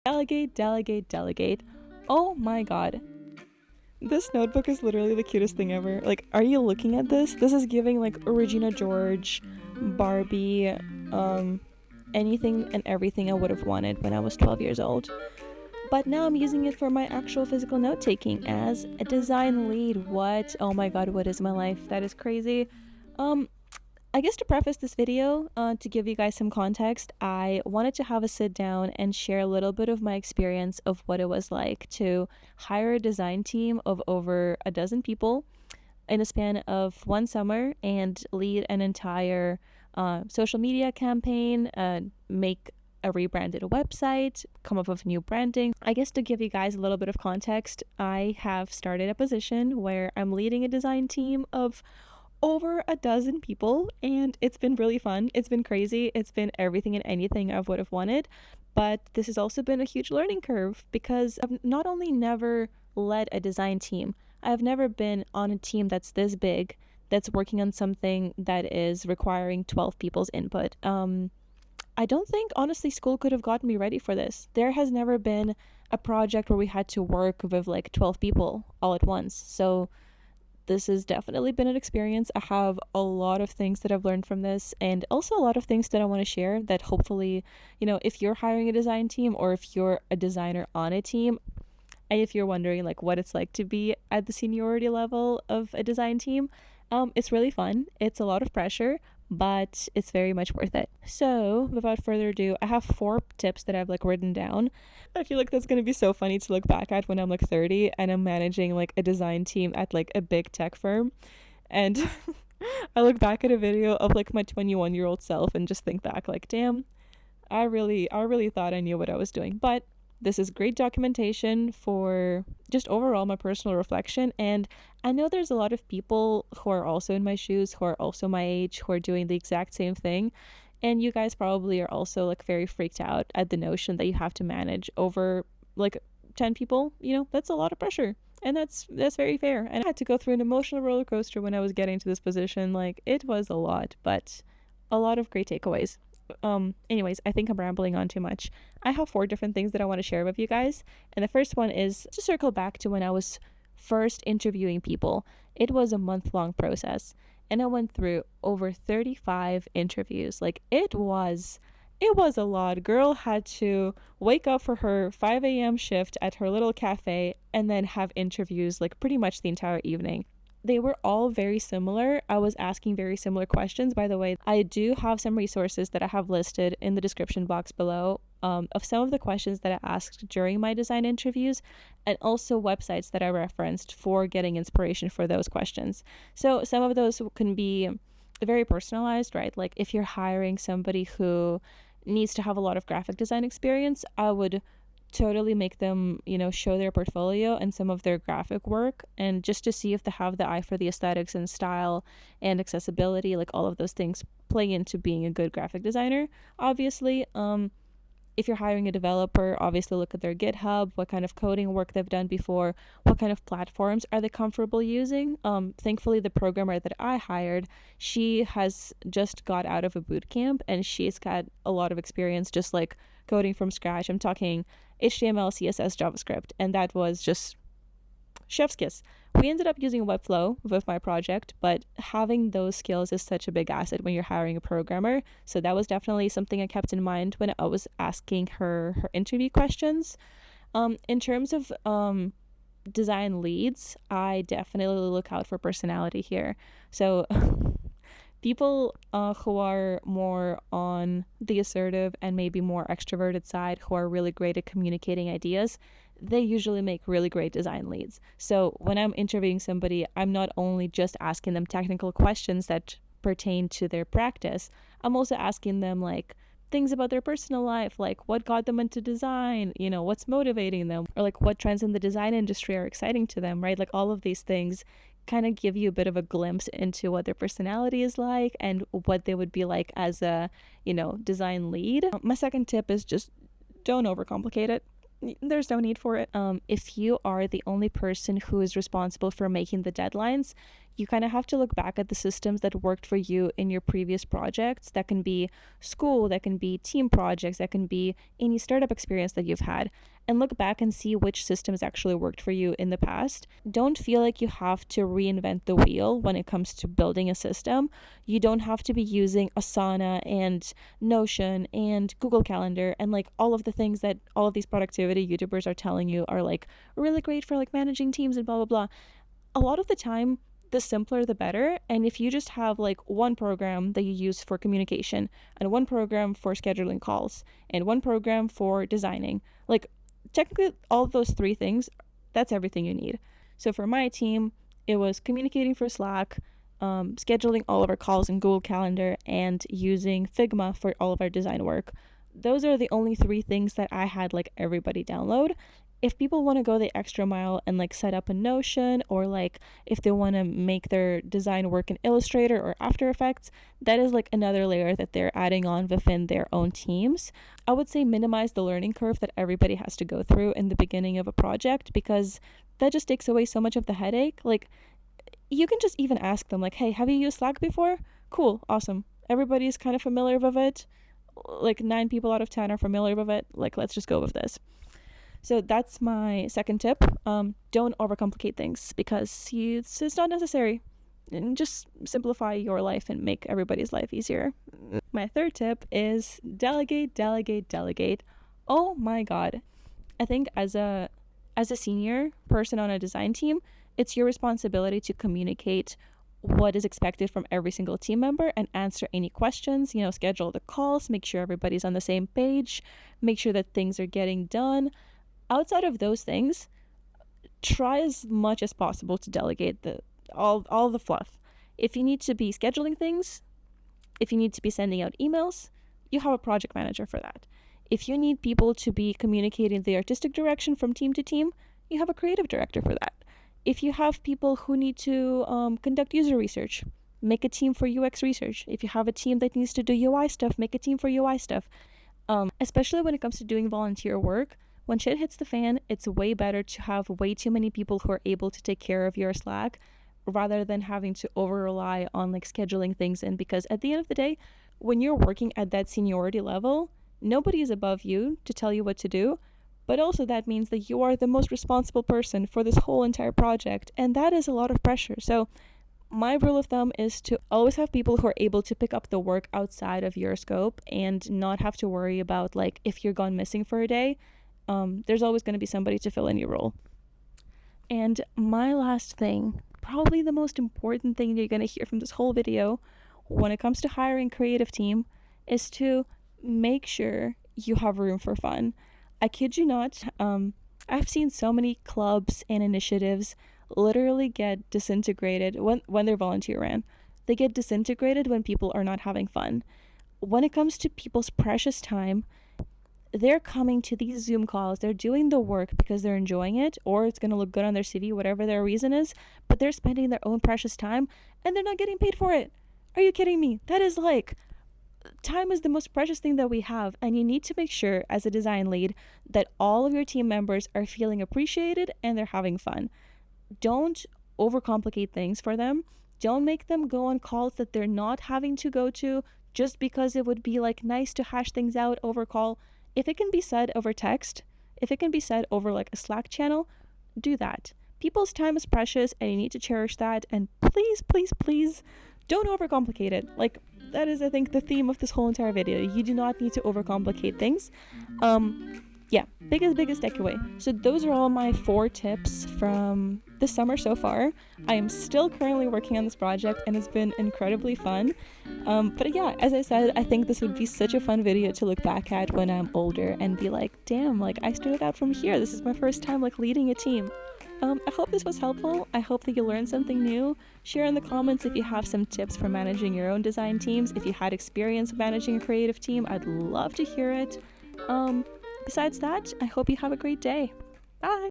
Delegate, delegate, delegate. Oh my god. This notebook is literally the cutest thing ever. Like, are you looking at this? This is giving like Regina George, Barbie, anything and everything I would have wanted when I was 12 years old. But now I'm using it for my actual physical note taking as a design lead. What? Oh my god, what is my life? That is crazy. I guess to preface this video, to give you guys some context, I wanted to have a sit down and share a little bit of my experience of what it was like to hire a design team of over a dozen people in a span of one summer and lead an entire social media campaign, make a rebranded website, come up with new branding. I guess to give you guys a little bit of context, I have started a position where I'm leading a design team of over a dozen people, and it's been really fun. It's been crazy. It's been everything and anything I would have wanted. But this has also been a huge learning curve because I've not only never led a design team, I've never been on a team that's this big, that's working on something that is requiring 12 people's input. I don't think, honestly, school could have gotten me ready for this. There has never been a project where we had to work with like 12 people all at once. So this has definitely been an experience. I have a lot of things that I've learned from this, and also a lot of things that I want to share that hopefully, if you're hiring a design team or if you're a designer on a team, and if you're wondering like what it's like to be at the seniority level of a design team, it's really fun. It's a lot of pressure, but it's very much worth it. So without further ado, I have 4 tips that I've like written down. I feel like that's going to be so funny to look back at when I'm like 30 and I'm managing like a design team at like a big tech firm. And I look back at a video of like my 21-year-old self and just think back like, damn, I really thought I knew what I was doing. But this is great documentation for just overall my personal reflection. And I know there's a lot of people who are also in my shoes, who are also my age, who are doing the exact same thing. And you guys probably are also like very freaked out at the notion that you have to manage over like 10 people. That's a lot of pressure. And that's very fair. And I had to go through an emotional roller coaster when I was getting to this position. Like, it was a lot, but a lot of great takeaways. Anyways, I think I'm rambling on too much. I have 4 different things that I want to share with you guys. And the first one is to circle back to when I was first interviewing people. It was a month-long process, and I went through over 35 interviews. Like, it was a lot. Girl had to wake up for her 5 a.m. shift at her little cafe and then have interviews like pretty much the entire evening. They were all very similar. I was asking very similar questions. By the way, I do have some resources that I have listed in the description box below of some of the questions that I asked during my design interviews, and also websites that I referenced for getting inspiration for those questions. So some of those can be very personalized, right? Like if you're hiring somebody who needs to have a lot of graphic design experience, I would totally make them, show their portfolio and some of their graphic work, and just to see if they have the eye for the aesthetics and style and accessibility, like all of those things play into being a good graphic designer. Obviously, if you're hiring a developer, obviously look at their GitHub, what kind of coding work they've done before, what kind of platforms are they comfortable using. Thankfully, the programmer that I hired, she has just got out of a boot camp and she's got a lot of experience just like coding from scratch. I'm talking HTML, CSS, JavaScript, and that was just chef's kiss. We ended up using Webflow with my project, but having those skills is such a big asset when you're hiring a programmer. So that was definitely something I kept in mind when I was asking her interview questions. In terms of design leads, I definitely look out for personality here. So people who are more on the assertive and maybe more extroverted side, who are really great at communicating ideas, they usually make really great design leads. So when I'm interviewing somebody, I'm not only just asking them technical questions that pertain to their practice, I'm also asking them like things about their personal life, like what got them into design, what's motivating them, or like what trends in the design industry are exciting to them, right? Like all of these things kind of give you a bit of a glimpse into what their personality is like and what they would be like as a, design lead. My second tip is just don't overcomplicate it. There's no need for it. If you are the only person who is responsible for making the deadlines, You kind of have to look back at the systems that worked for you in your previous projects. That can be school, that can be team projects, that can be any startup experience that you've had, and look back and see which systems actually worked for you in the past. Don't feel like you have to reinvent the wheel when it comes to building a system. You don't have to be using Asana and Notion and Google Calendar and like all of the things that all of these productivity YouTubers are telling you are like really great for like managing teams and blah blah blah. A lot of the time, the simpler the better. And if you just have like one program that you use for communication and one program for scheduling calls and one program for designing, like technically all of those three things, that's everything you need. So for my team, it was communicating for Slack, scheduling all of our calls in Google Calendar, and using Figma for all of our design work. Those are the only three things that I had like everybody download. If people want to go the extra mile and like set up a Notion, or like if they want to make their design work in Illustrator or After Effects, that is like another layer that they're adding on within their own teams. I would say minimize the learning curve that everybody has to go through in the beginning of a project, because that just takes away so much of the headache. Like you can just even ask them like, hey, have you used Slack before? Cool, awesome. Everybody's kind of familiar with it. Like 9 people out of 10 are familiar with it. Like, let's just go with this. So that's my second tip. Don't overcomplicate things, because it's not necessary. And just simplify your life and make everybody's life easier. My third tip is delegate, delegate, delegate. Oh my God. I think as a senior person on a design team, it's your responsibility to communicate what is expected from every single team member and answer any questions, schedule the calls, make sure everybody's on the same page, make sure that things are getting done. Outside of those things, try as much as possible to delegate all the fluff. If you need to be scheduling things, if you need to be sending out emails, you have a project manager for that. If you need people to be communicating the artistic direction from team to team, you have a creative director for that. If you have people who need to conduct user research, make a team for UX research. If you have a team that needs to do UI stuff, make a team for UI stuff. Especially when it comes to doing volunteer work, when shit hits the fan, it's way better to have way too many people who are able to take care of your Slack rather than having to over-rely on like scheduling things in, because at the end of the day, when you're working at that seniority level, nobody is above you to tell you what to do, but also that means that you are the most responsible person for this whole entire project, and that is a lot of pressure. So my rule of thumb is to always have people who are able to pick up the work outside of your scope and not have to worry about like if you're gone missing for a day. There's always going to be somebody to fill in your role. And my last thing, probably the most important thing that you're going to hear from this whole video when it comes to hiring a creative team, is to make sure you have room for fun. I kid you not, I've seen so many clubs and initiatives literally get disintegrated when they're volunteer ran. They get disintegrated when people are not having fun. When it comes to people's precious time, they're coming to these Zoom calls, they're doing the work because they're enjoying it, or it's going to look good on their CV, whatever their reason is, but they're spending their own precious time and they're not getting paid for it. Are you kidding me? That is like, time is the most precious thing that we have, and you need to make sure as a design lead that all of your team members are feeling appreciated and they're having fun. Don't overcomplicate things for them. Don't make them go on calls that they're not having to go to just because it would be like nice to hash things out over call. If it can be said over text, if it can be said over like a Slack channel, do that. People's time is precious and you need to cherish that. And please, please, please don't overcomplicate it. Like, that is, I think, the theme of this whole entire video. You do not need to overcomplicate things. Yeah, biggest takeaway. So those are all my 4 tips from this summer so far. I am still currently working on this project and it's been incredibly fun. But yeah, as I said, I think this would be such a fun video to look back at when I'm older and be like, damn, like I started out from here. This is my first time like leading a team. I hope this was helpful. I hope that you learned something new. Share in the comments if you have some tips for managing your own design teams. If you had experience managing a creative team, I'd love to hear it. Besides that, I hope you have a great day. Bye!